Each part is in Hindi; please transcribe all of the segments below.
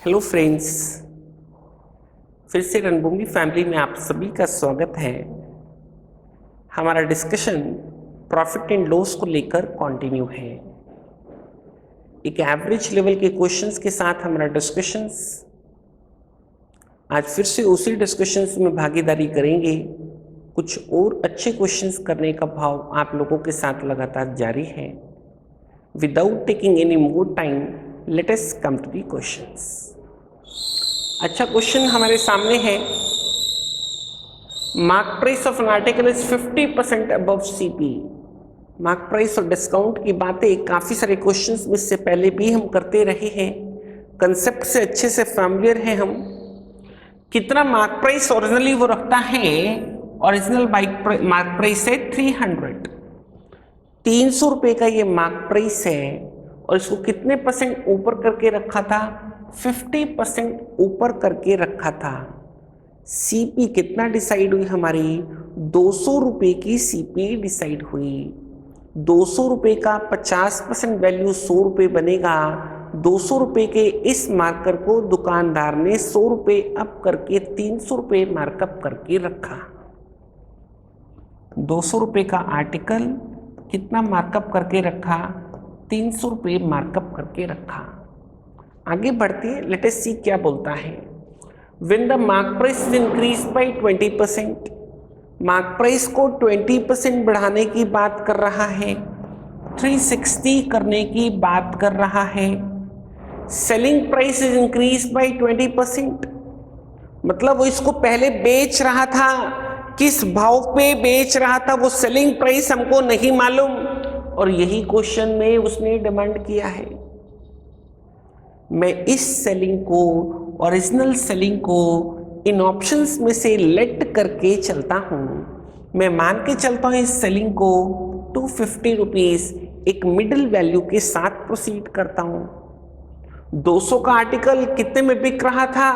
हेलो फ्रेंड्स, फिर से रणभूमि फैमिली में आप सभी का स्वागत है। हमारा डिस्कशन प्रॉफिट एंड लॉस को लेकर कंटिन्यू है। एक एवरेज लेवल के क्वेश्चंस के साथ हमारा डिस्कशंस आज फिर से उसी डिस्कशंस में भागीदारी करेंगे। कुछ और अच्छे क्वेश्चंस करने का भाव आप लोगों के साथ लगातार जारी है। Without taking any more time, let us come to the questions. अच्छा क्वेश्चन हमारे सामने है, mark price of an article is 50% above CP. Mark price और डिस्काउंट की बातें काफी सारे क्वेश्चंस में से पहले भी हम करते रहे हैं, कंसेप्ट से अच्छे से फैमिलियर हैं हम। कितना मार्क प्राइस ओरिजिनली वो रखता है, ओरिजिनल मार्क प्राइस है 300 रुपए का ये मार्क प्राइस है, और इसको कितने परसेंट ऊपर करके रखा था? 50% ऊपर करके रखा था। सीपी कितना डिसाइड हुई हमारी? 200 रुपए की सीपी डिसाइड हुई। 200 रुपए का 50% वैल्यू 100 रुपए बनेगा। 200 रुपए के इस मार्कर को दुकानदार ने 100 रुपए अप करके 300 रुपए मार्कअप करके रखा। 200 रुपए का आर्टिकल कितना मार्कअप करके रखा? 300 रुपए मार्कअप करके रखा। आगे बढ़ते हैं, लेट अस सी क्या बोलता है। When the mark price is increase by 20%, mark price को 20% बढ़ाने की बात कर रहा है, 360 करने की बात कर रहा है। Selling price is increase by 20%, मतलब वो इसको पहले बेच रहा था, किस भाव पे बेच रहा था वो सेलिंग प्राइस हमको नहीं मालूम, और यही क्वेश्चन में उसने डिमांड किया है। मैं इस सेलिंग को, ओरिजिनल सेलिंग को इन ऑप्शंस में से लेट करके चलता हूं। मैं मान के चलता हूं इस सेलिंग को 250 रुपीज एक मिडिल वैल्यू के साथ प्रोसीड करता हूं। 200 का आर्टिकल कितने में बिक रहा था?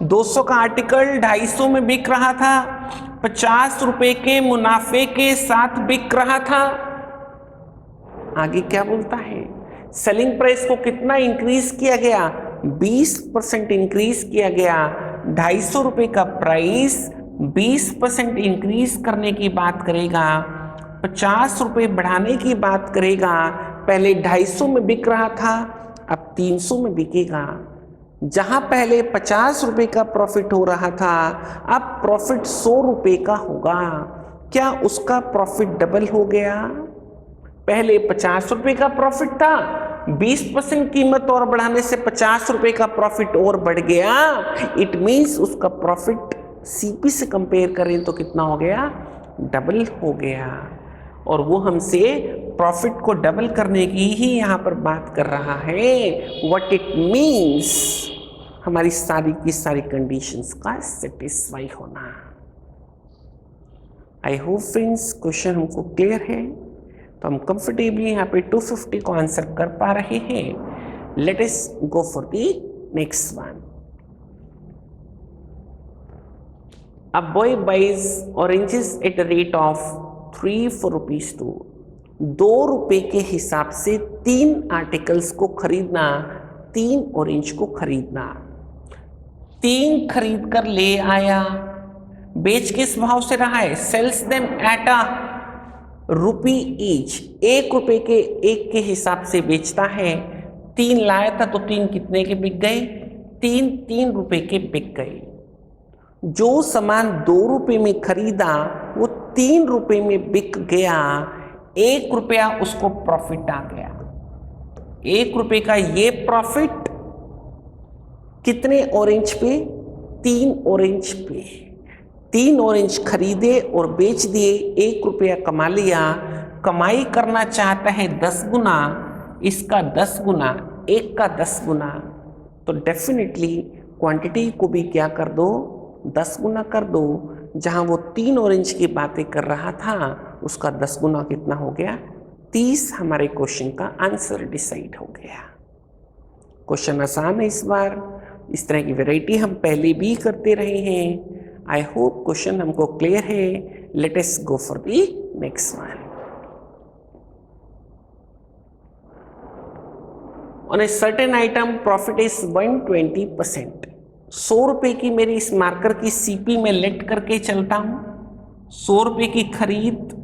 200 का आर्टिकल 250 में बिक रहा था, 50 रुपए के मुनाफे के साथ बिक रहा था। आगे क्या बोलता है? सेलिंग प्राइस को कितना इंक्रीज किया गया? 20% इंक्रीज किया गया। 250 रुपए का प्राइस 20% इंक्रीज करने की बात करेगा, 50 रुपए बढ़ाने की बात करेगा। पहले 250 में बिक रहा था, अब 300 में बिकेगा। जहां पहले 50 रुपए का प्रॉफिट हो रहा था, अब प्रॉफिट 100 रुपए का होगा। क्या उसका प्रॉफिट डबल हो गया? पहले 50 रुपए का प्रॉफिट था, 20% कीमत और बढ़ाने से 50 रुपए का प्रॉफिट और बढ़ गया। इट मींस उसका प्रॉफिट सीपी से कंपेयर करें तो कितना हो गया? डबल हो गया। और वो हमसे प्रॉफिट को डबल करने की ही यहां पर बात कर रहा है। व्हाट इट मींस, हमारी सारी की सारी कंडीशंस का सेटिस्फाई होना। आई होप फ्रेंड्स क्वेश्चन हमको क्लियर है, तो हम कंफर्टेबली यहाँ पे 250 को आंसर कर पा रहे हैं। Late us go for the next one. A boy buys oranges at a rate of 3 rupees to 2 रुपए के हिसाब से 3 आर्टिकल्स को खरीदना, 3 ऑरेंज को खरीदना। 3 खरीद कर ले आया, बेच किस भाव से रहा है? Sells them at a rupee each, 1 रुपए के एक के हिसाब से बेचता है। 3 लाया था तो 3 कितने के बिक गए? 3 रुपए के बिक गए। जो सामान 2 रुपए में खरीदा वो 3 रुपए में बिक गया। 1 रुपया उसको प्रॉफिट आ गया। 1 रुपए का ये प्रॉफिट कितने ऑरेंज पे? 3 ऑरेंज पे। 3 ऑरेंज खरीदे और बेच दिए, 1 रुपया कमा लिया। कमाई करना चाहता है 10 गुना, इसका 10 गुना, 1 का 10 गुना, तो डेफिनेटली क्वांटिटी को भी क्या कर दो? 10 गुना कर दो। जहां वो 3 ऑरेंज की बातें कर रहा था, उसका 10 गुना कितना हो गया? 30 हमारे क्वेश्चन का आंसर डिसाइड हो गया। क्वेश्चन आसान है इस बार, इस तरह की वैरायटी हम पहले भी करते रहे हैं। आई होप क्वेश्चन हमको क्लियर है। Late us go for the next one. On a certain item profit is 120%। 100 रुपए की मेरी इस मार्कर की सीपी में लेट करके चलता हूं, 100 रुपए की खरीद,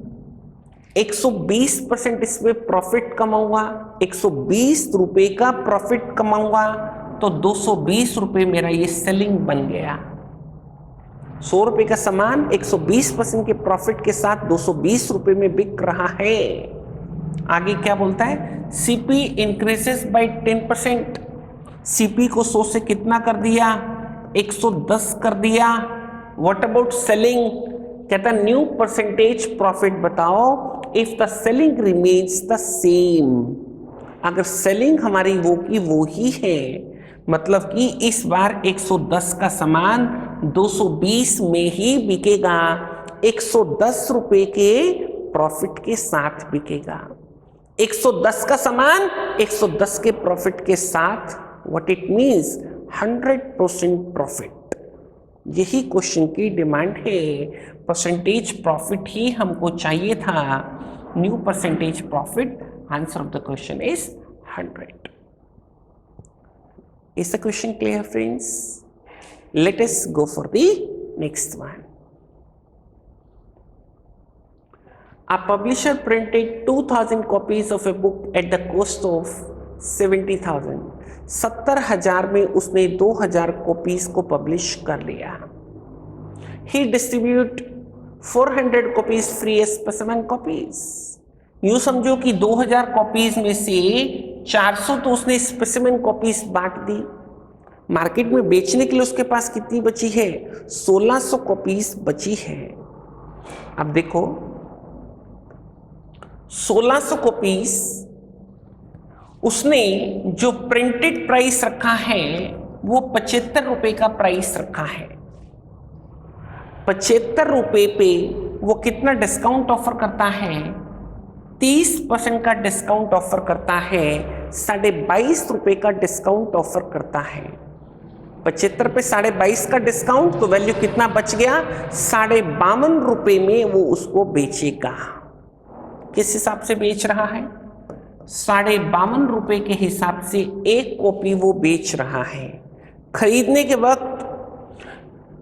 120% इसमें प्रॉफिट कमाऊंगा, 120 रुपए का प्रॉफिट कमाऊंगा, तो 220 रुपए मेरा ये सेलिंग बन गया। 100 रुपए का सामान 120% के प्रॉफिट के साथ 220 रुपए में बिक रहा है। आगे क्या बोलता है, सीपी इंक्रीजेस बाय 10%। सीपी को 100 से कितना कर दिया, 110 कर दिया। व्हाट अबाउट सेलिंग, कहता न्यू परसेंटेज प्रॉफिट बताओ if the selling remains the same. अगर सेलिंग हमारी वो की वो ही है, मतलब कि इस बार 110 का सामान 220 में ही बिकेगा, 110 रुपए के प्रॉफिट के साथ बिकेगा। 110 का सामान 110 के प्रॉफिट के साथ, व्हाट इट मीन्स 100% प्रॉफिट। यही क्वेश्चन की डिमांड है, परसेंटेज प्रॉफिट ही हमको चाहिए था, new percentage profit. Answer of the question is 100। Is the question clear, friends? Let us go for the next one. A publisher printed 2000 copies of a book at the cost of 70,000. 70,000 में उसने 2000 कॉपीज को पब्लिश कर लिया। He distribute 400 copies free as specimen copies. यूं समझो कि 2000 कॉपीज में से 400 तो उसने स्पेसिमेन कॉपीज बांट दी। मार्केट में बेचने के लिए उसके पास कितनी बची है, 1600 कॉपीज बची है। अब देखो 1600 कॉपीज उसने जो प्रिंटेड प्राइस रखा है वो 75 रुपए का प्राइस रखा है। 75 रुपए पे वो कितना डिस्काउंट ऑफर करता है, 30% का डिस्काउंट ऑफर करता है, 22.5 रुपए का डिस्काउंट ऑफर करता है। 75 पे 22.5 का डिस्काउंट, तो वैल्यू कितना बच गया, 52 रुपए में वो उसको बेचेगा। किस हिसाब से बेच रहा है, 52 रुपए के हिसाब से एक कॉपी वो बेच रहा है। खरीदने के वक्त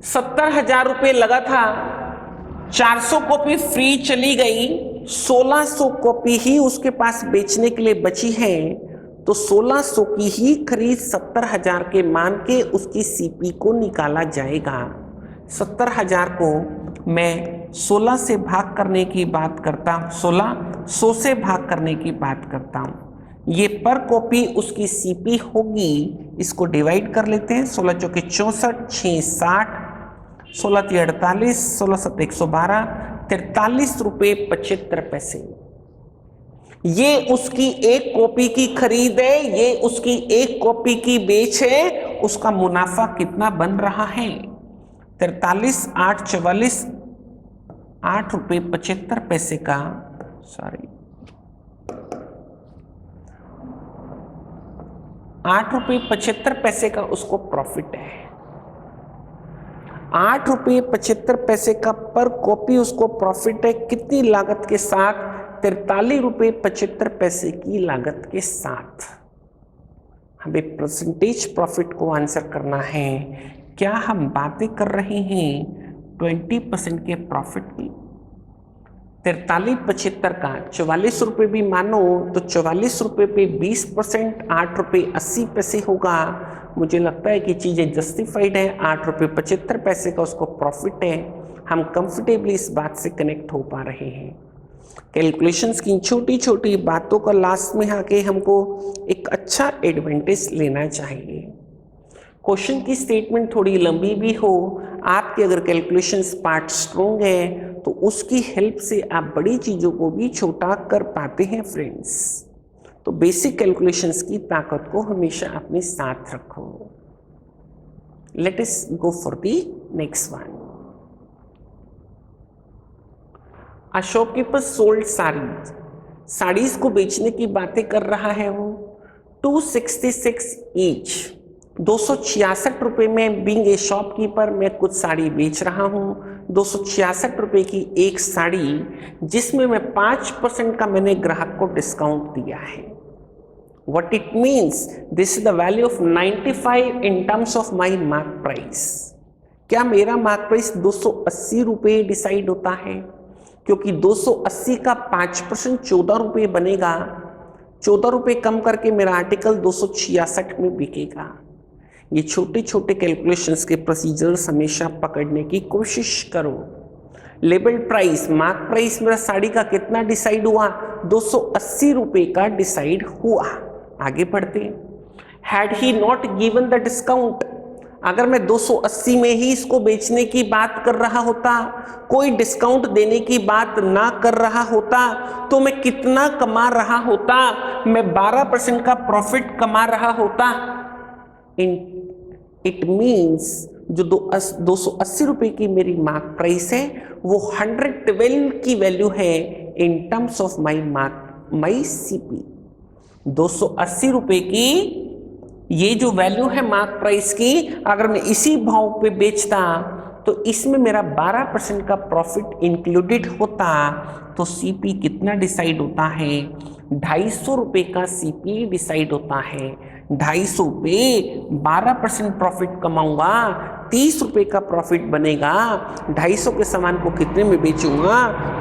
70,000 रुपए लगा था, 400 कॉपी फ्री चली गई, 1600 कॉपी ही उसके पास बेचने के लिए बची है, तो 1600 की ही खरीद 70,000 के मान के उसकी सीपी को निकाला जाएगा। 70,000 को मैं 16 से भाग करने की बात करता हूँ, 100 से भाग करने की बात करता हूँ। ये पर कॉपी उसकी सीपी होगी, इसको डिवाइड कर लेते हैं। 16 चौके 64, 6 60, 16 3 48, 16 7 112, 43 रुपये 75 पैसे। ये उसकी एक कॉपी की खरीद है, ये उसकी एक कॉपी की बेच है। उसका मुनाफा कितना बन रहा है, 43 8 44, 8 रुपये 75 पैसे का, 8 रुपये 75 पैसे का उसको प्रॉफिट है। 8 रुपये 75 पैसे का पर कॉपी उसको प्रॉफिट है। कितनी लागत के साथ, 43 रुपये 75 पैसे की लागत के साथ। हमें परसेंटेज प्रॉफिट को आंसर करना है। क्या हम बातें कर रहे हैं 20% के प्रॉफिट की? 43 75 का 44 रुपये भी मानो तो 44 रुपये पे 20%, 8 रुपये 80 पैसे होगा। मुझे लगता है कि चीज़ें जस्टिफाइड है। 8 रुपये 75 पैसे का उसको प्रॉफिट है। हम कंफर्टेबली इस बात से कनेक्ट हो पा रहे हैं। कैलकुलेशंस की छोटी छोटी बातों का लास्ट में आके हमको एक अच्छा एडवांटेज लेना चाहिए। क्वेश्चन की स्टेटमेंट थोड़ी लंबी भी हो, आपके अगर कैलकुलेशंस पार्ट स्ट्रोंग है तो उसकी हेल्प से आप बड़ी चीज़ों को भी छोटा कर पाते हैं फ्रेंड्स। तो बेसिक कैलकुलेशंस की ताकत को हमेशा अपने साथ रखो। Late us go for the next one. A shopkeeper sold saris को बेचने की बातें कर रहा है वो। 266 ईच, 266 रुपये में बीइंग ए शॉपकीपर मैं कुछ साड़ी बेच रहा हूँ। 266 रुपये की एक साड़ी जिसमें मैं 5% का मैंने ग्राहक को डिस्काउंट दिया है। What it means? This is the value of 95 in terms of my mark price. क्या मेरा मार्क प्राइस 280 रुपये डिसाइड होता है? क्योंकि 280 का 5% 14 रुपये बनेगा। 14 रुपये कम करके मेरा आर्टिकल 266 में बिकेगा। ये छोटे छोटे कैलकुलेशंस के प्रोसीजर्स हमेशा पकड़ने की कोशिश करो। लेबल प्राइस, मार्क प्राइस मेरा साड़ी का कितना डिसाइड हुआ? 280 रुपये का डिसाइड हुआ। आगे बढ़ते हैं। Had he not given the discount, अगर मैं 280 में ही इसको बेचने की बात कर रहा होता, कोई डिस्काउंट देने की बात ना कर रहा होता, तो मैं कितना कमा रहा होता? मैं 12% का प्रॉफिट कमा रहा होता। इट मीन्स जो 280 रुपये की मेरी मार्क प्राइस है वो 112 की वैल्यू है इन टर्म्स ऑफ माई सीपी। 280 रुपये की ये जो वैल्यू है मार्क प्राइस की, अगर मैं इसी भाव पे बेचता तो इसमें मेरा 12% का प्रॉफिट इंक्लूडेड होता, तो सीपी कितना डिसाइड होता है? 250 रुपये का सीपी डिसाइड होता है। 250 पे 12% प्रॉफिट कमाऊंगा, 30 रुपये का प्रॉफिट बनेगा। 250 के सामान को कितने में बेचूंगा?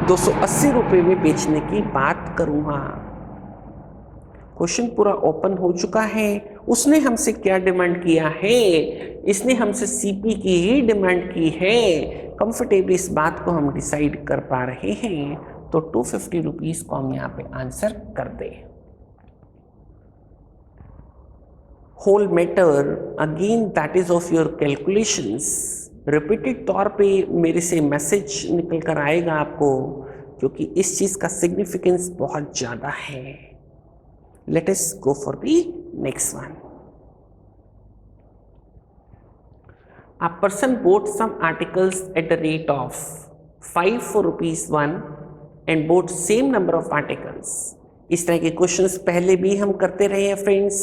280 रुपये में बेचने की बात करूंगा। क्वेश्चन पूरा ओपन हो चुका है। उसने हमसे क्या डिमांड किया है? इसने हमसे सीपी की ही डिमांड की है। कंफर्टेबली इस बात को हम डिसाइड कर पा रहे हैं, तो 250 रुपीज को हम यहाँ पे आंसर कर दें। Whole matter again that is of your calculations. Repeated तौर पे मेरे से मैसेज निकल कर आएगा आपको, क्योंकि इस चीज का सिग्निफिकेंस बहुत ज्यादा है। Let us go for the next one. A person bought some articles at the rate of 5 for rupees 1 and bought same number of articles. इस तरह के क्वेश्चंस पहले भी हम करते रहे हैं फ्रेंड्स।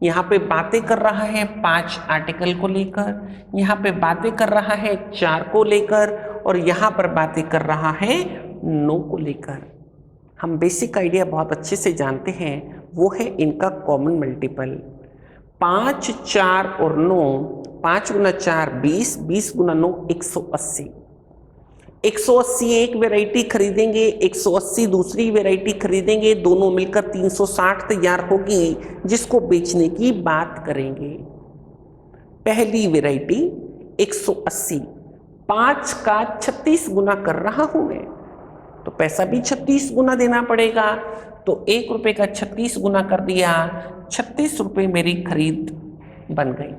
यहाँ पे बातें कर रहा है 5 आर्टिकल को लेकर, यहाँ पे बातें कर रहा है 4 को लेकर, और यहाँ पर बातें कर रहा है 9 को लेकर। हम बेसिक आइडिया बहुत अच्छे से जानते हैं, वो है इनका कॉमन मल्टीपल। 5, 4 और 9, 5 गुना 4 20, 20 गुना 9 180। 180 एक वेराइटी खरीदेंगे, 180 दूसरी वेराइटी खरीदेंगे, दोनों मिलकर 360 तैयार होगी, जिसको बेचने की बात करेंगे। पहली वेराइटी 180, 5 का 36 गुना कर रहा हूं मैं, तो पैसा भी 36 गुना देना पड़ेगा। तो 1 रुपये का 36 गुना कर दिया, 36 रुपये मेरी खरीद बन गई।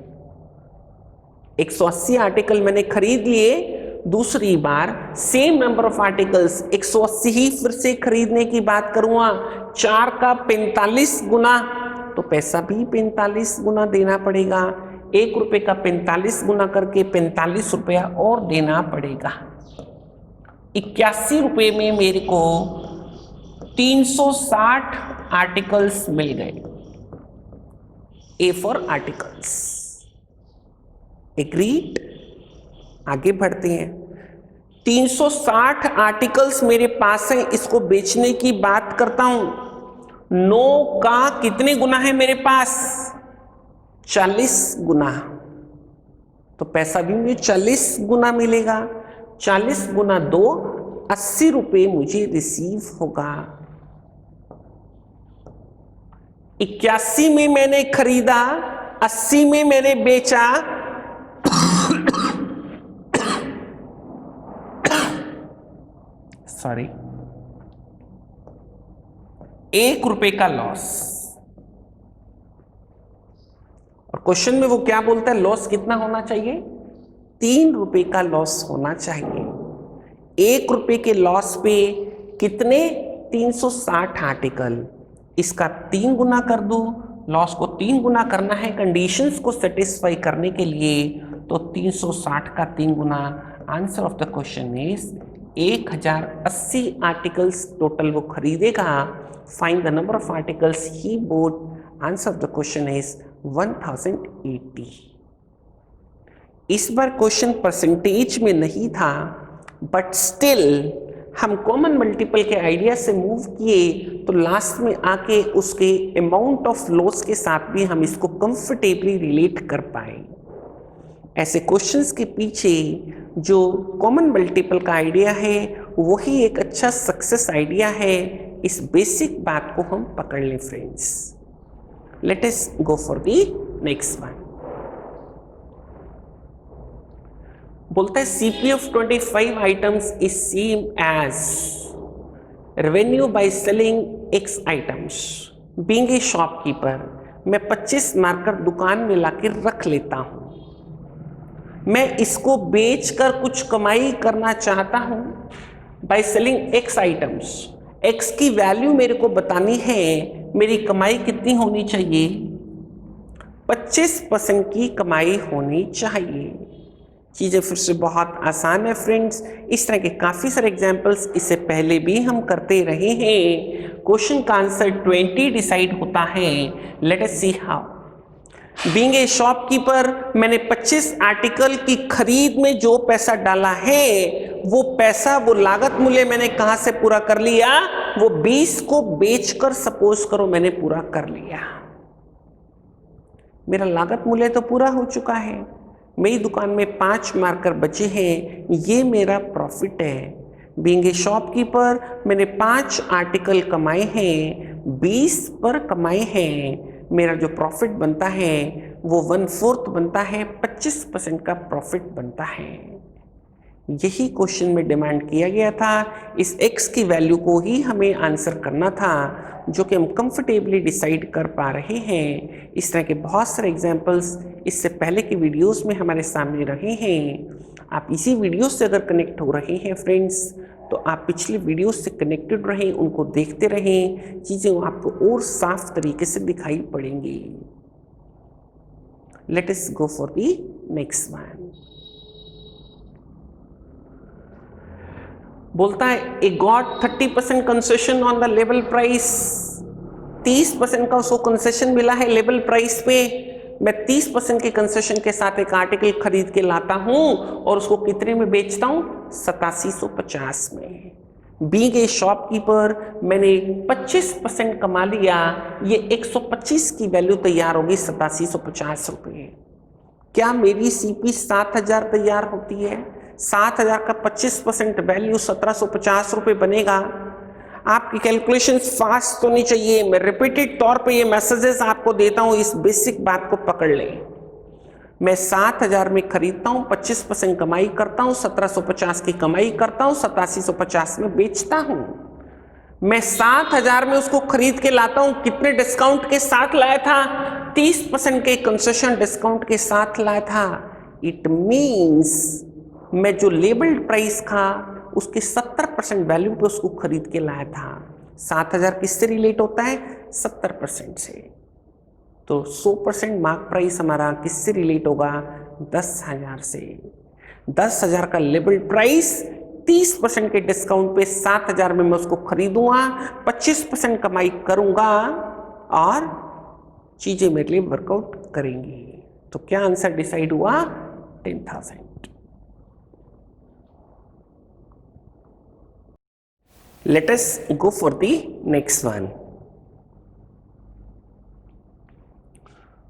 180 आर्टिकल मैंने खरीद लिए। दूसरी बार सेम नंबर ऑफ आर्टिकल्स 180 ही फिर से खरीदने की बात करूंगा। 4 का 45 गुना, तो पैसा भी 45 गुना देना पड़ेगा। 1 रुपये का 45 गुना करके 45 रुपया और देना पड़ेगा। 81 रुपये में मेरे को 360 आर्टिकल्स मिल गए। A for articles. एग्रीड? आगे बढ़ते हैं। 360 आर्टिकल्स मेरे पास हैं, इसको बेचने की बात करता हूं। 9 का कितने गुना है मेरे पास? 40 गुना, तो पैसा भी मुझे 40 गुना मिलेगा। 40 गुना 2 80 रुपये मुझे रिसीव होगा। 81 में मैंने खरीदा, 80 में मैंने बेचा, सॉरी, 1 रुपये का लॉस। और क्वेश्चन में वो क्या बोलता है? लॉस कितना होना चाहिए? 3 रुपये का लॉस होना चाहिए। 1 रुपये के लॉस पे कितने? 360 आर्टिकल। इसका 3 गुना कर दो, लॉस को 3 गुना करना है कंडीशंस को सेटिस्फाई करने के लिए, तो 360 का 3 गुना। Answer of the question is 1080 articles total वो खरीदेगा। Find the number of articles he bought. Answer of the question is 1080। इस बार क्वेश्चन परसेंटेज में नहीं था, बट स्टिल हम कॉमन मल्टीपल के आइडिया से मूव किए तो लास्ट में आके उसके अमाउंट ऑफ लॉस के साथ भी हम इसको कंफर्टेबली रिलेट कर पाए। ऐसे क्वेश्चंस के पीछे जो कॉमन मल्टीपल का आइडिया है वही एक अच्छा सक्सेस आइडिया है। इस बेसिक बात को हम पकड़ लें friends. Late us go for the next one. बोलता है CP of 25 items is same as revenue by selling X items. Being a shopkeeper, मैं 25 मार्कर दुकान में लाके रख लेता हूं। मैं इसको बेचकर कुछ कमाई करना चाहता हूं। By selling X items, X की वैल्यू मेरे को बतानी है, मेरी कमाई कितनी होनी चाहिए? 25% की कमाई होनी चाहिए। चीज़ें फिर से बहुत आसान है फ्रेंड्स। इस तरह के काफ़ी सारे एग्जाम्पल्स इससे पहले भी हम करते रहे हैं। क्वेश्चन का आंसर 20 डिसाइड होता है। Let us see how. Being a shopkeeper, मैंने 25 आर्टिकल की खरीद में जो पैसा डाला है वो पैसा, वो लागत मूल्य मैंने कहाँ से पूरा कर लिया? वो 20 को बेचकर सपोज करो मैंने पूरा कर लिया। मेरा लागत मूल्य तो पूरा हो चुका है। मेरी दुकान में 5 मार्कर बचे हैं, ये मेरा प्रॉफिट है। बीइंग ए शॉपकीपर, मैंने 5 आर्टिकल कमाए हैं, 20 पर कमाए हैं। मेरा जो प्रॉफिट बनता है वो 1/4 बनता है, 25% का प्रॉफिट बनता है। यही क्वेश्चन में डिमांड किया गया था। इस x की वैल्यू को ही हमें आंसर करना था, जो कि हम कंफर्टेबली डिसाइड कर पा रहे हैं। इस तरह के बहुत सारे एग्जांपल्स इससे पहले की वीडियोस में हमारे सामने रहे हैं। आप इसी वीडियो से अगर कनेक्ट हो रहे हैं फ्रेंड्स, तो आप पिछले वीडियोस से कनेक्टेड रहें, उनको देखते रहें, चीज़ें आपको और साफ तरीके से दिखाई पड़ेंगी। Let us go for the next one. बोलता है A got 30% concession on the label price. 30% का उसको कंसेशन मिला है लेबल प्राइस पे। मैं 30% के कंसेशन के साथ एक आर्टिकल खरीद के लाता हूं और उसको कितने में बेचता हूं? 8750 में। बीइंग ए शॉपकीपर, मैंने 25% कमा लिया, ये 125 की वैल्यू तैयार होगी 8750 रुपये। क्या मेरी CP 7000 तैयार होती है? 7000 का 25% वैल्यू 1750 रुपये बनेगा। आपकी कैलकुलेशन फास्ट तो नहीं चाहिए। मैं रिपीटेड तौर पे ये मैसेजेस आपको देता हूँ, इस बेसिक बात को पकड़ लें। मैं 7000 में खरीदता हूँ, 25% कमाई करता हूँ, 1750 की कमाई करता हूँ, 8750 में बेचता हूँ। मैं 7000 में उसको खरीद के लाता हूँ, कितने डिस्काउंट के साथ लाया था? 30% के कंसेशन डिस्काउंट के साथ लाया था। इट मीन्स मैं जो लेबल्ड प्राइस था उसके 70% वैल्यू पे उसको खरीद के लाया था। 7000 किससे रिलेट होता है? 70% से। तो 100% मार्क प्राइस हमारा किससे रिलेट होगा? 10,000 से। 10,000 का लेबल्ड प्राइस, 30% के डिस्काउंट पे 7,000 में मैं उसको खरीदूंगा, 25% कमाई करूंगा और चीजें मेरे लिए वर्कआउट करेंगी। तो क्या आंसर डिसाइड हुआ? 10,000। Let us go for the next one.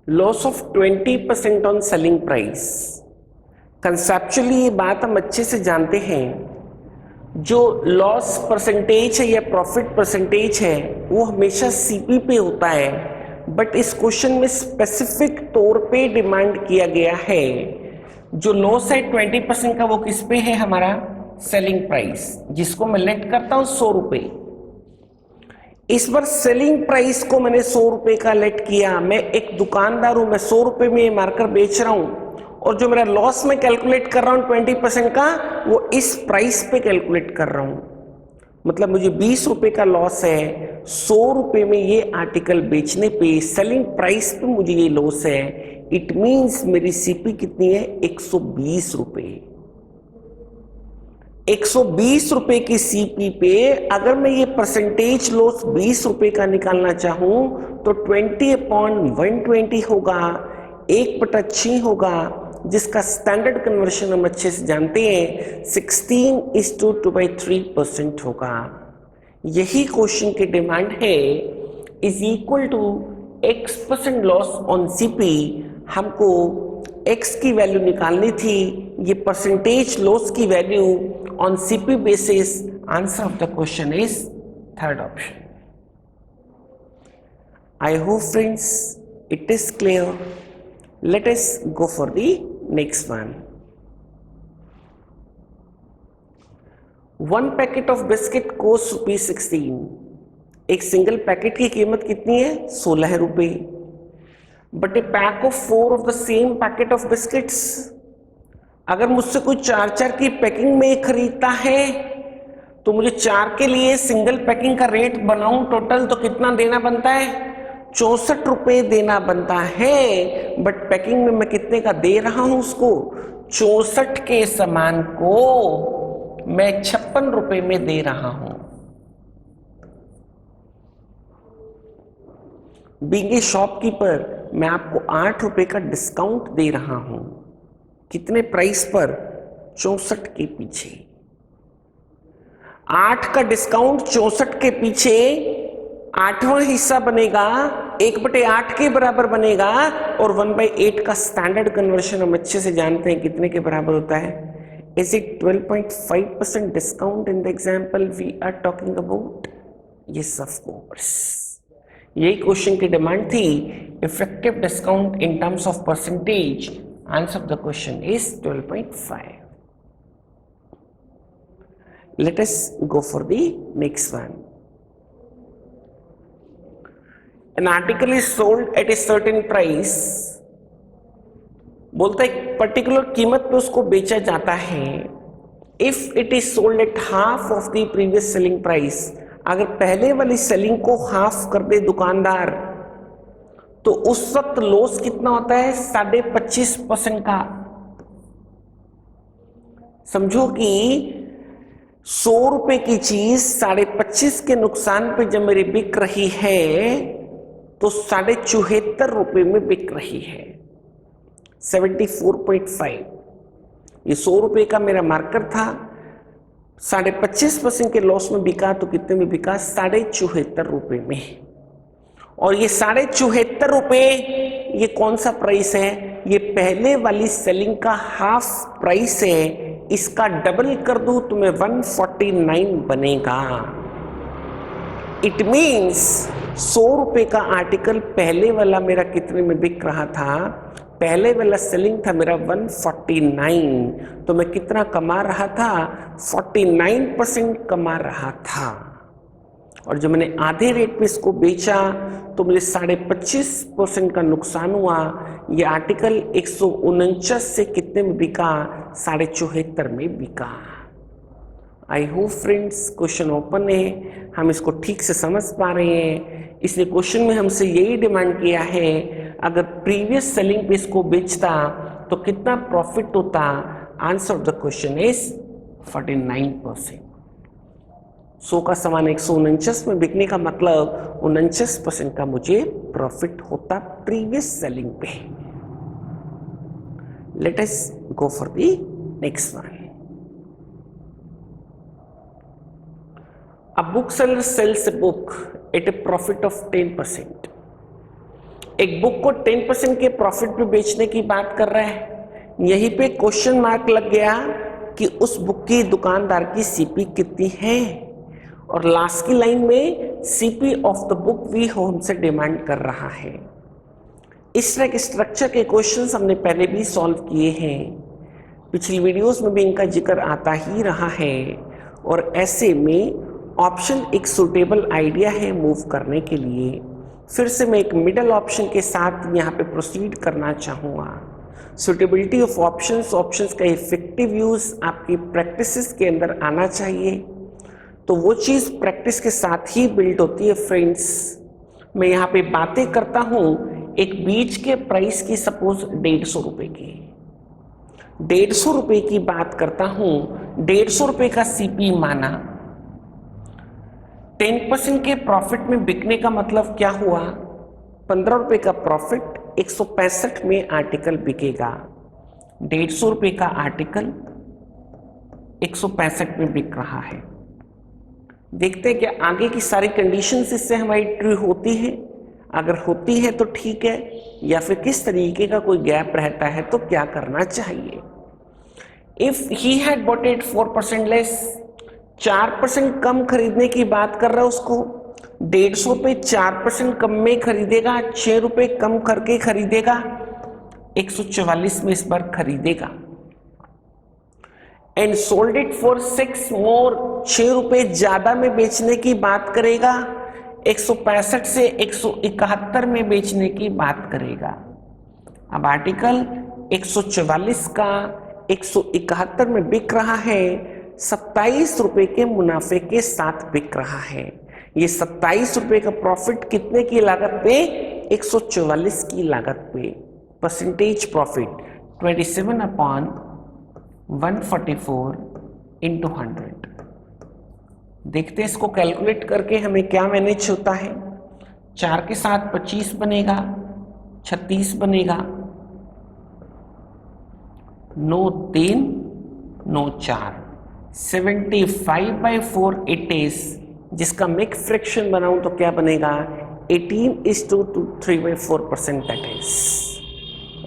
Loss of 20% on selling price. Conceptually ये बात हम अच्छे से जानते हैं, जो लॉस परसेंटेज है या प्रॉफिट परसेंटेज है वो हमेशा CP पे होता है। बट इस क्वेश्चन में स्पेसिफिक तौर पे डिमांड किया गया है, जो लॉस है 20% का वो किस पे है? हमारा सेलिंग प्राइस, जिसको मैं लेट करता हूं 100 रुपए। इस बार सेलिंग प्राइस को मैंने 100 रुपए का लेट किया। मैं एक दुकानदार हूं, मैं 100 रुपए में ये मार्कर बेच रहा हूं, और जो मेरा लॉस में कैलकुलेट कर रहा हूं 20% का, वो इस प्राइस पे कैलकुलेट कर रहा हूं। मतलब मुझे 20 रुपए का लॉस है, 100 रुपए में ये आर्टिकल बेचने पे, सेलिंग प्राइस पे मुझे ये लॉस है। इट मीन्स मेरी CP कितनी है? 120 रुपए। 120 रुपए की CP पे अगर मैं ये परसेंटेज लॉस 20 रुपए का निकालना चाहूं तो 20/120 होगा, 1/6 होगा। जिसका स्टैंडर्ड कन्वर्शन हम अच्छे से जानते हैं 16:2/3% होगा। यही क्वेश्चन की डिमांड है is equal to X% loss on CP. हमको X की वैल्यू निकालनी थी, ये परसेंटेज लॉस की value on CP basis. Answer of the question is third option. I hope friends it is clear. Let us go for the next one. One packet of biscuit costs ₹16. एक सिंगल पैकेट की कीमत कितनी है? 16 रुपए। But A pack of 4 of the same packet of biscuits, अगर मुझसे कोई 4 की पैकिंग में खरीदता है तो मुझे 4 के लिए सिंगल पैकिंग का रेट बनाऊं टोटल तो कितना देना बनता है? 64 रुपए देना बनता है। बट पैकिंग में मैं कितने का दे रहा हूं उसको? 64 के सामान को मैं 56 रुपए में दे रहा हूं। बीइंग ए शॉपकीपर मैं आपको 8 रुपए का डिस्काउंट दे रहा हूं। कितने प्राइस पर? 64 के पीछे। 8 का डिस्काउंट 64 के पीछे 8वां हिस्सा बनेगा 1/8 के बराबर बनेगा। और 1/8 का स्टैंडर्ड कन्वर्शन हम अच्छे से जानते हैं कितने के बराबर होता है। Is it 12.5% discount in the example we are talking about? Yes of course. यही क्वेश्चन की डिमांड थी, effective discount in terms of percentage. Answer of the question is 12.5। Let us go for the next one. An article is sold at a certain price. बोलता है पर्टिकुलर कीमत पे उसको बेचा जाता है। If it is sold at half of the previous selling price, अगर पहले वाली सेलिंग को हाफ कर दे दुकानदार तो उस वक्त लॉस कितना होता है? 25.5% का। समझो कि 100 रुपए की चीज 25.5 के नुकसान पे जब मेरी बिक रही है तो 74.5 रुपए में बिक रही है। 74.5। ये 100 रुपए का मेरा मार्कर था, 25.5% के लॉस में बिका तो कितने में बिका? 74.5 रुपए में। और ये 74.5 रुपए ये कौन सा प्राइस है? ये पहले वाली सेलिंग का हाफ प्राइस है। इसका डबल कर दूं तो मैं 149 बनेगा। इट मीन्स 100 रुपए का आर्टिकल पहले वाला मेरा कितने में बिक रहा था? पहले वाला सेलिंग था मेरा 149, तो मैं कितना कमा रहा था? 49% कमा रहा था। और जब मैंने आधे रेट पे इसको बेचा तो मुझे 25.5% का नुकसान हुआ। ये आर्टिकल 149 से कितने में बिका? 74.5 में बिका। I hope friends question open है, हम इसको ठीक से समझ पा रहे हैं। इसने क्वेश्चन में हमसे यही डिमांड किया है, अगर प्रीवियस सेलिंग पे इसको बेचता तो कितना प्रॉफिट होता? Answer of the question is 49%। 100 का सामान 149 में बिकने का मतलब 49% का मुझे प्रॉफिट होता प्रीवियस सेलिंग पे। Late us go for the next one. A bookseller sells a book at a profit of 10%. एक बुक को 10% के प्रॉफिट पे बेचने की बात कर रहा है। यहीं पे क्वेश्चन मार्क लग गया कि उस बुक की दुकानदार की सीपी कितनी है, और लास्ट की लाइन में सीपी ऑफ द बुक भी हमसे डिमांड कर रहा है। इस तरह के स्ट्रक्चर के क्वेश्चंस हमने पहले भी सॉल्व किए हैं, पिछली वीडियोस में भी इनका जिक्र आता ही रहा है। और ऐसे में ऑप्शन एक सुटेबल आइडिया है मूव करने के लिए। फिर से मैं एक मिडल ऑप्शन के साथ यहाँ पे प्रोसीड करना चाहूँगा। सुटेबिलिटी ऑफ ऑप्शंस, ऑप्शंस का इफेक्टिव यूज़ आपकी प्रैक्टिसेस के अंदर आना चाहिए, तो वो चीज़ प्रैक्टिस के साथ ही बिल्ड होती है फ्रेंड्स। मैं यहाँ पे बातें करता हूँ एक बीज के प्राइस की, सपोज 150 रुपये की, 150 रुपये की बात करता हूँ। 150 रुपये का सीपी माना, 10% के प्रॉफिट में बिकने का मतलब क्या हुआ? 15 रुपये का प्रॉफिट, 165 में आर्टिकल बिकेगा। ₹150 का आर्टिकल 165 में बिक रहा है। देखते हैं कि आगे की सारी कंडीशंस इससे हमारी ट्रू होती है। अगर होती है तो ठीक है, या फिर किस तरीके का कोई गैप रहता है तो क्या करना चाहिए। If he had bought it 4% less, 4% कम खरीदने की बात कर रहा है उसको, 150 पे 4% कम में खरीदेगा, ₹6 कम करके खरीदेगा, 144 में इस बार खरीदेगा। एंड सोल्ड इट फॉर 6 मोर, ₹6 ज्यादा में बेचने की बात करेगा, 165 से 171 में बेचने की बात करेगा। अब आर्टिकल 144 का 171 में बिक रहा है, ₹27 के मुनाफे के साथ बिक रहा है। ये ₹27 का प्रॉफिट कितने की लागत पे? 144 की लागत पे। Percentage profit 27/144 into 100। देखते हैं इसको कैलकुलेट करके हमें क्या मैनेज होता है। 4 के साथ 25 बनेगा, 36 बनेगा, 9 3 9 4, 75/4 इट इज, जिसका मिक्स फ्रैक्शन बनाऊं तो क्या बनेगा? 18:3/4% दैट इज।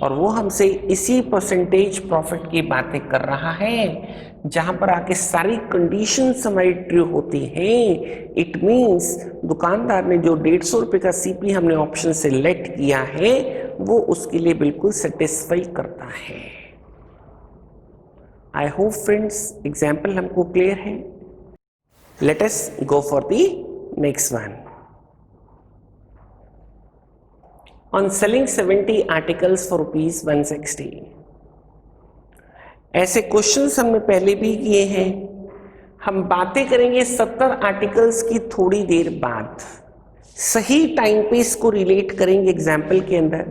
और वो हमसे इसी परसेंटेज प्रॉफिट की बातें कर रहा है, जहां पर आके सारी कंडीशंस हमारी ट्रू होती हैं। इट मींस दुकानदार ने जो ₹150 का सीपी हमने ऑप्शन से लेट किया है वो उसके लिए बिल्कुल सेटिस्फाई करता है। आई होप फ्रेंड्स एग्जाम्पल हमको क्लियर है। Late us go for the next one. On selling 70 articles for ₹160। ऐसे क्वेश्चंस हमने पहले भी किए हैं। हम बातें करेंगे 70 आर्टिकल्स की थोड़ी देर बाद। सही टाइम पे इसको रिलेट करेंगे एग्जाम्पल के अंदर।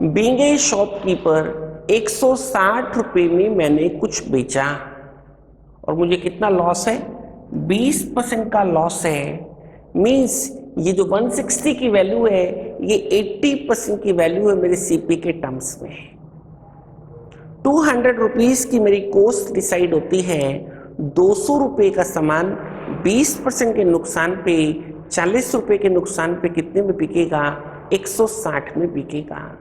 बीइंग ए शॉपकीपर, ₹160 में मैंने कुछ बेचा और मुझे कितना लॉस है? 20% का लॉस है। मीन्स ये जो 160 की वैल्यू है ये 80% की वैल्यू है मेरे सीपी के टर्म्स में। ₹200 की मेरी कॉस्ट डिसाइड होती है। ₹200 का सामान 20% के नुकसान पे, ₹40 के नुकसान पे कितने में बिकेगा? 160 में बिकेगा।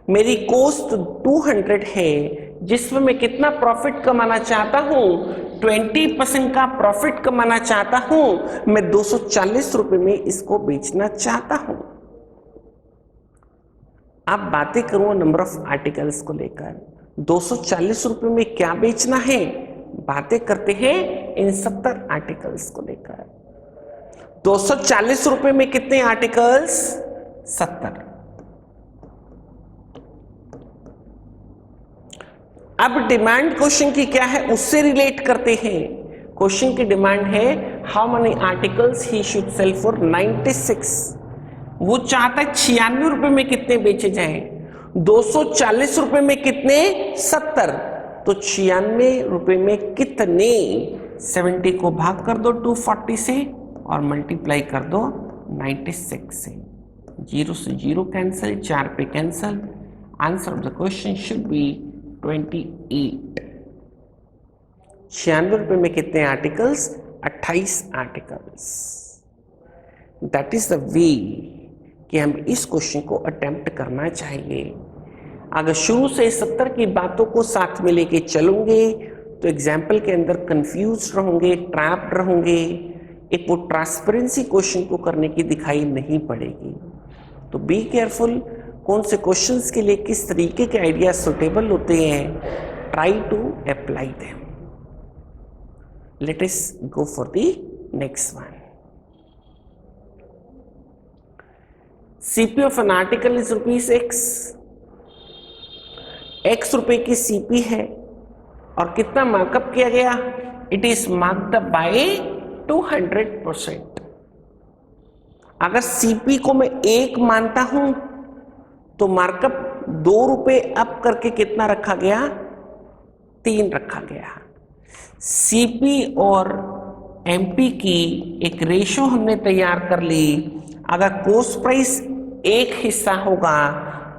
मेरी कॉस्ट 200 है, जिसमें मैं कितना प्रॉफिट कमाना चाहता हूं? 20% का प्रॉफिट कमाना चाहता हूं। मैं ₹240 में इसको बेचना चाहता हूं। अब बातें करूं नंबर ऑफ आर्टिकल्स को लेकर। ₹240 में क्या बेचना है? बातें करते हैं इन 70 आर्टिकल्स को लेकर। ₹240 में कितने आर्टिकल्स? 70। अब डिमांड क्वेश्चन की क्या है उससे रिलेट करते हैं। क्वेश्चन की डिमांड है how many articles he should sell for 96। वो चाहता है ₹96 में कितने बेचे जाएं। ₹240 में कितने? 70। तो ₹96 में कितने? 70 को भाग कर दो 240 से और मल्टीप्लाई कर दो 96 से। 0 से 0 कैंसिल, 4 पे cancel. Answer of the question should be 28। ₹96 में कितने articles? 28 articles. That is the way कि हम इस क्वेश्चन को अटेम्प्ट करना चाहिए। अगर शुरू से 70 की बातों को साथ में लेके चलोगे तो एग्जाम्पल के अंदर कंफ्यूज रहोगे, ट्रैप्ड रहोगे। एक वो ट्रांसपेरेंसी क्वेश्चन को करने की दिखाई नहीं पड़ेगी। तो बी केयरफुल, कौन से क्वेश्चंस के लिए किस तरीके के आइडिया सुटेबल होते हैं। Try to apply them. Let us go for the next one. CP of an article is ₹X। ₹X की सीपी है और कितना मार्कअप किया गया? It is marked up by 200%। अगर सीपी को मैं 1 मानता हूं तो मार्कअप ₹2 अप करके कितना रखा गया? 3 रखा गया। सीपी और एमपी की एक रेशो हमने तैयार कर ली। अगर कॉस्ट प्राइस 1 हिस्सा होगा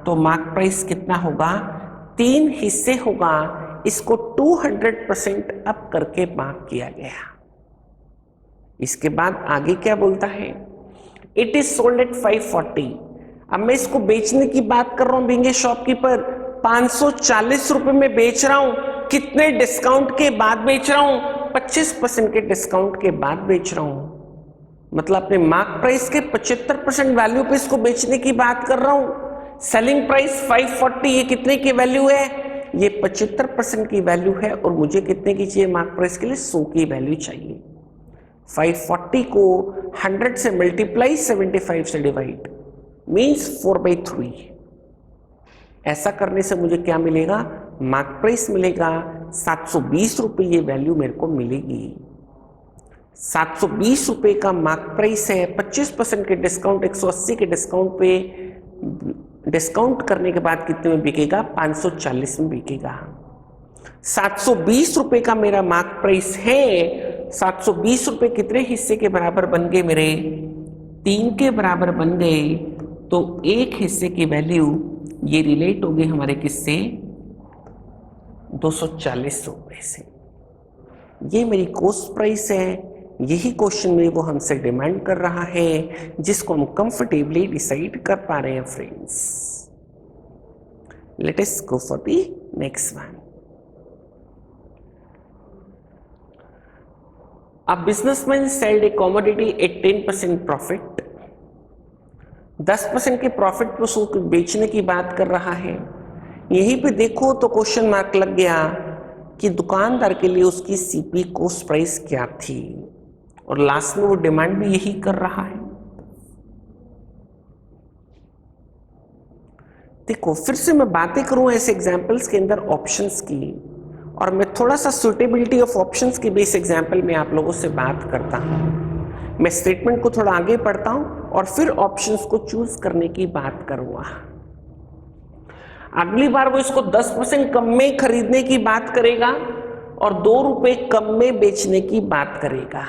तो मार्क प्राइस कितना होगा? 3 हिस्से होगा, इसको 200% अप करके भाग किया गया। इसके बाद आगे क्या बोलता है, इट इज सोल्ड एट 540। अब मैं इसको बेचने की बात कर रहा हूं, बीइंग ए शॉपकीपर 540 रुपए में बेच रहा हूं। कितने डिस्काउंट के बाद बेच रहा हूं? 25% के डिस्काउंट के बाद बेच रहा हूं। मतलब अपने मार्क प्राइस के 75% वैल्यू पे इसको बेचने की बात कर रहा हूं। सेलिंग प्राइस 540, ये कितने की वैल्यू है? ये 75% की वैल्यू है। और मुझे कितने की चाहिए मार्क प्राइस के लिए? 100 की वैल्यू चाहिए। 540 को 100 से मल्टीप्लाई 75 से डिवाइड मीन्स 4/3। ऐसा करने से मुझे क्या मिलेगा? मार्क प्राइस मिलेगा 720 रुपये, ये वैल्यू मेरे को मिलेगी। 720 रुपये का मार्क प्राइस है। 25% के डिस्काउंट, 180 के डिस्काउंट पे डिस्काउंट करने के बाद कितने में बिकेगा? 540 में बिकेगा। 720 रुपये का मेरा मार्क प्राइस है। 720 रुपये कितने हिस्से के बराबर बन गए मेरे? 3 के बराबर बन गए। तो एक हिस्से की वैल्यू ये रिलेट हो गई हमारे किससे? 240 रुपये से। ये मेरी कॉस्ट प्राइस है। यही क्वेश्चन में वो हमसे डिमांड कर रहा है, जिसको हम कंफर्टेबली डिसाइड कर पा रहे हैं friends. Late us go for the next one. A businessman sold a commodity at 10% profit। 10% के प्रॉफिट पर उसको बेचने की बात कर रहा है। यहीं पे देखो तो क्वेश्चन मार्क लग गया कि दुकानदार के लिए उसकी सीपी कॉस्ट प्राइस क्या थी, और लास्ट में वो डिमांड भी यही कर रहा है। देखो फिर से मैं बातें करूं ऐसे एग्जांपल्स के अंदर ऑप्शंस की, और मैं थोड़ा सा सुटेबिलिटी ऑफ ऑप्शंस के बेस एग्जांपल में आप लोगों से बात करता हूं। मैं स्टेटमेंट को थोड़ा आगे पढ़ता हूं और फिर ऑप्शंस को चूज करने की बात करूंगा। अगली बार वो इसको 10% कम में खरीदने की बात करेगा और 2 रुपए कम में बेचने की बात करेगा।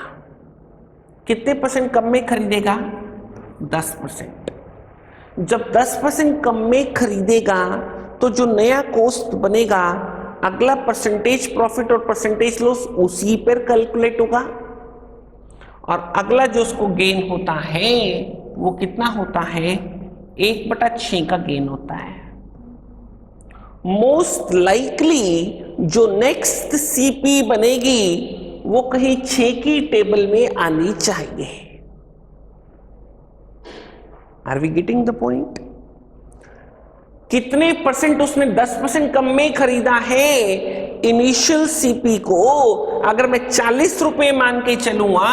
कितने परसेंट कम में खरीदेगा? 10%। जब 10% कम में खरीदेगा तो जो नया कॉस्ट बनेगा, अगला परसेंटेज प्रॉफिट और परसेंटेज लॉस उसी पर कैलकुलेट होगा, और अगला जो उसको गेन होता है वो कितना होता है? 1/6 का गेन होता है। मोस्ट लाइकली जो नेक्स्ट सीपी बनेगी वो कहीं 6 की टेबल में आनी चाहिए। Are we getting the point? कितने परसेंट उसने 10% कम में खरीदा है इनिशियल सीपी को? अगर मैं 40 रुपए मान के चलूंगा,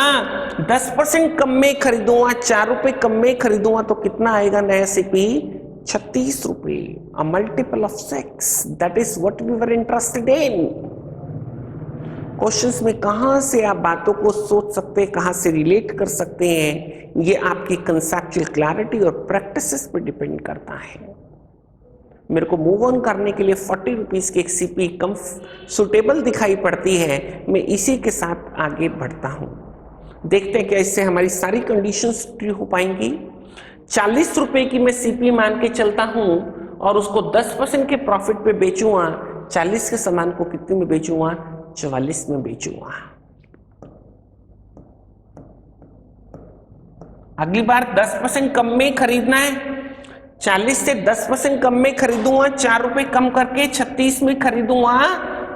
10% कम में खरीदूंगा, 4 रुपए कम में खरीदूंगा, तो कितना आएगा नया सीपी? 36 रुपए। A multiple of 6। That is what we were interested in. Questions में कहां से आप बातों को सोच सकते हैं, कहां से रिलेट कर सकते हैं, ये आपकी कंसेप्चुअल क्लैरिटी और प्रैक्टिसेस पर डिपेंड करता है। मेरे को मूव ऑन करने के लिए 40 रुपीज़ की एक सीपी कम सुटेबल दिखाई पड़ती है। मैं इसी के साथ आगे बढ़ता हूँ। देखते हैं क्या इससे हमारी सारी कंडीशंस ट्रू हो पाएंगी। 40 रुपए की मैं सीपी मान के चलता हूँ और उसको 10% के प्रॉफिट पे बेचूंगा। 40 के सामान को कितने में बेचूंगा? 44 में बेचूंगा। अगली बार 10% कम में खरीदना है। 40 से 10% कम में खरीदूंगा, 4 रुपए कम करके 36 में खरीदूंगा,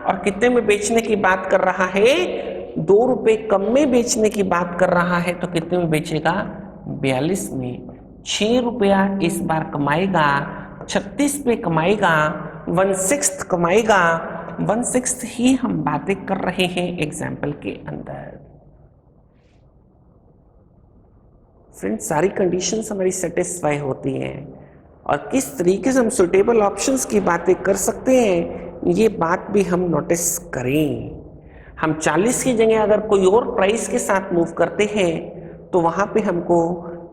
और कितने में बेचने की बात कर रहा है? 2 रुपए कम में बेचने की बात कर रहा है। तो कितने में बेचेगा? 42 में। 6 रुपया इस बार कमाएगा, 36 पे कमाएगा, 1/6 कमाएगा। 1/6 ही हम बातें कर रहे हैं एग्जाम्पल के अंदर। फ्रेंड्स, सारी कंडीशंस हमारी सेटिस्फाई होती हैं, और किस तरीके से हम सुटेबल ऑप्शंस की बातें कर सकते हैं, ये बात भी हम नोटिस करें। हम 40 की जगह अगर कोई और प्राइस के साथ मूव करते हैं तो वहाँ पे हमको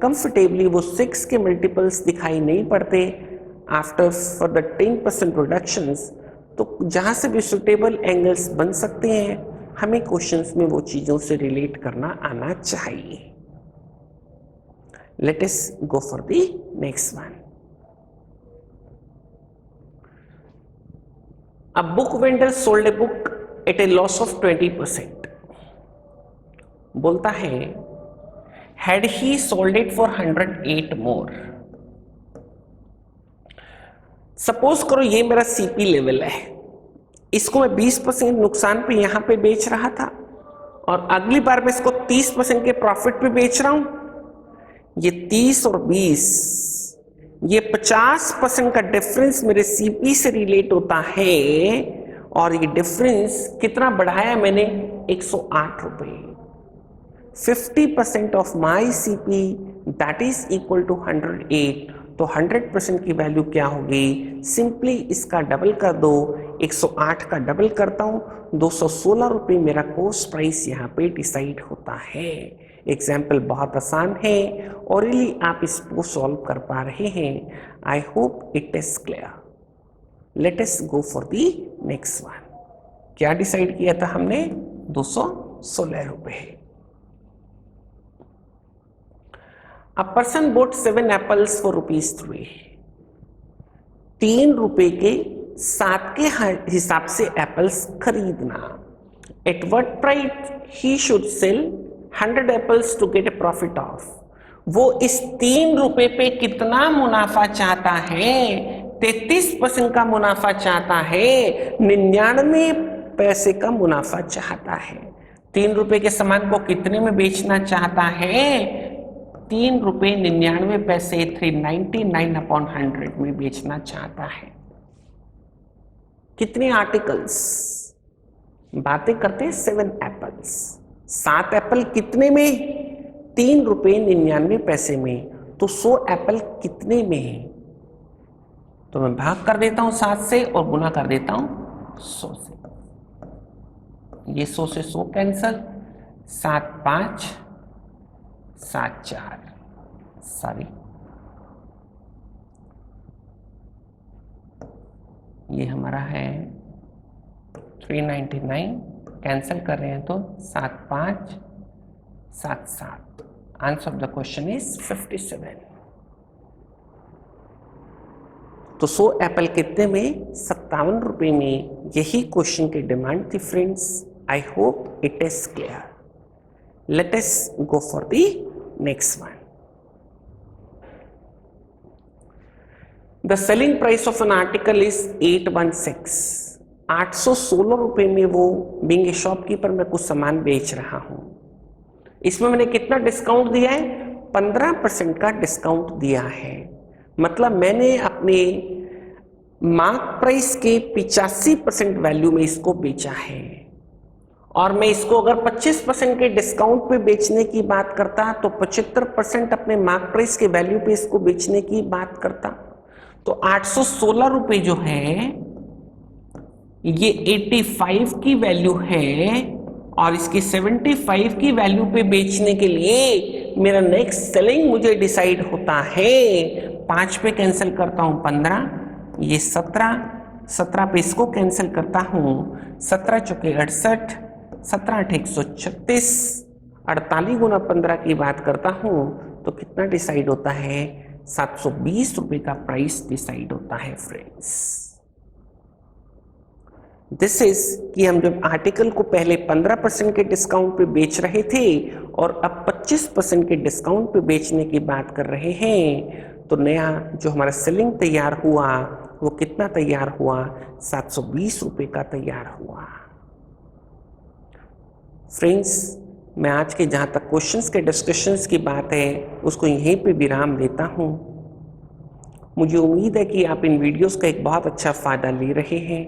कंफर्टेबली वो 6 के मल्टीपल्स दिखाई नहीं पड़ते आफ्टर फॉर द 10% रिडक्शंस। तो जहाँ से भी सुटेबल एंगल्स बन सकते हैं, हमें क्वेश्चंस में वो चीज़ों से रिलेट करना आना चाहिए। Late us go for the next one. A book vendor sold a book at a loss of 20%. बोलता है had he sold it for 108 more. Suppose करो ये मेरा सीपी लेवल है, इसको मैं 20% नुकसान पे यहां पे बेच रहा था और अगली बार मैं इसको 30% के प्रॉफिट पे बेच रहा हूं। ये 30 और 20, ये 50% का डिफरेंस मेरे सीपी से रिलेट होता है और ये डिफरेंस कितना बढ़ाया मैंने, 108 रुपए। 50% of my CP that is equal to 108। तो 100% की वैल्यू क्या होगी, सिंपली इसका डबल कर दो, 108 का डबल करता हूं, 216 रुपये मेरा कोस्ट प्राइस यहाँ पे डिसाइड होता है। एग्जाम्पल बहुत आसान है, ओरली आप इसको सॉल्व कर पा रहे हैं। I hope it is clear. Late us go for the next one. क्या डिसाइड किया था हमने, 216 रुपये। A person bought 7 apples for ₹3। 3 रुपए के 7 के हिसाब से एप्पल्स खरीदना। At what price he should sell 100 apples to get a profit of। वो इस 3 रुपए पे कितना मुनाफा चाहता है, 33% का मुनाफा चाहता है, 99 पैसे का मुनाफा चाहता है। 3 रुपए के सामान को कितने में बेचना चाहता है, 3 रुपये 99 पैसे 399/100 में बेचना चाहता है। कितने आर्टिकल्स, बातें करते हैं 7 एप्पल्स। 7 एप्पल कितने में, 3 रुपये 99 पैसे में। तो 100 एप्पल कितने में है, तो मैं भाग कर देता हूं 7 से और गुना कर देता हूं 100 से। ये 100 से 100 कैंसल, 7 5 7 4, सॉरी ये हमारा है 399, कैंसिल कर रहे हैं तो 7 5 7 7। Answer of the question is 57। तो 100 एप्पल कितने में, 57 रुपये में। यही क्वेश्चन की डिमांड थी friends. I hope it is clear. Late us go for the next one. The selling price of an article is 816। 816 रुपये में वो बीइंग ए शॉपकीपर मैं कुछ सामान बेच रहा हूं। इसमें मैंने कितना डिस्काउंट दिया है, 15% का डिस्काउंट दिया है। मतलब मैंने अपने मार्क प्राइस के 85% वैल्यू में इसको बेचा है। और मैं इसको अगर 25% के डिस्काउंट पे बेचने की बात करता तो 75% अपने मार्क प्राइस के वैल्यू पे इसको बेचने की बात करता। तो 816 रुपये जो है ये 85 की वैल्यू है और इसकी 75 की वैल्यू पे बेचने के लिए मेरा नेक्स्ट सेलिंग मुझे डिसाइड होता है। 5 पे कैंसिल करता हूं 15, ये 17 पे इसको कैंसिल करता हूं, 17 चौके 68, 17 8 136, 48 गुना 15 की बात करता हूं तो कितना डिसाइड होता है, 720 रुपये का प्राइस डिसाइड होता है फ्रेंड्स। दिस इज कि हम जब आर्टिकल को पहले 15% के डिस्काउंट पे बेच रहे थे और अब 25% के डिस्काउंट पे बेचने की बात कर रहे हैं, तो नया जो हमारा सेलिंग तैयार हुआ वो कितना तैयार हुआ, 720 रुपये का तैयार हुआ। फ्रेंड्स, मैं आज के जहाँ तक क्वेश्चंस के डिस्कशंस की बात है उसको यहीं पे विराम देता हूँ। मुझे उम्मीद है कि आप इन वीडियोस का एक बहुत अच्छा फ़ायदा ले रहे हैं।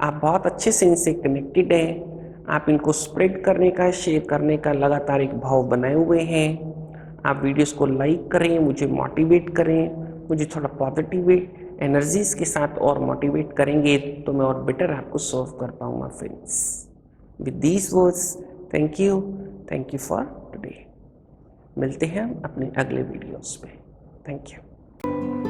आप बहुत अच्छे से इनसे कनेक्टेड हैं। आप इनको स्प्रेड करने का, शेयर करने का लगातार एक भाव बनाए हुए हैं। आप वीडियोस को लाइक करें, मुझे मोटिवेट करें। मुझे थोड़ा पॉजिटिव एनर्जीज के साथ और मोटिवेट करेंगे तो मैं और बेटर आपको सर्व कर पाऊँगा friends. With these words, thank you for today. मिलते हैं हम अपने अगले वीडियोस पे। Thank you.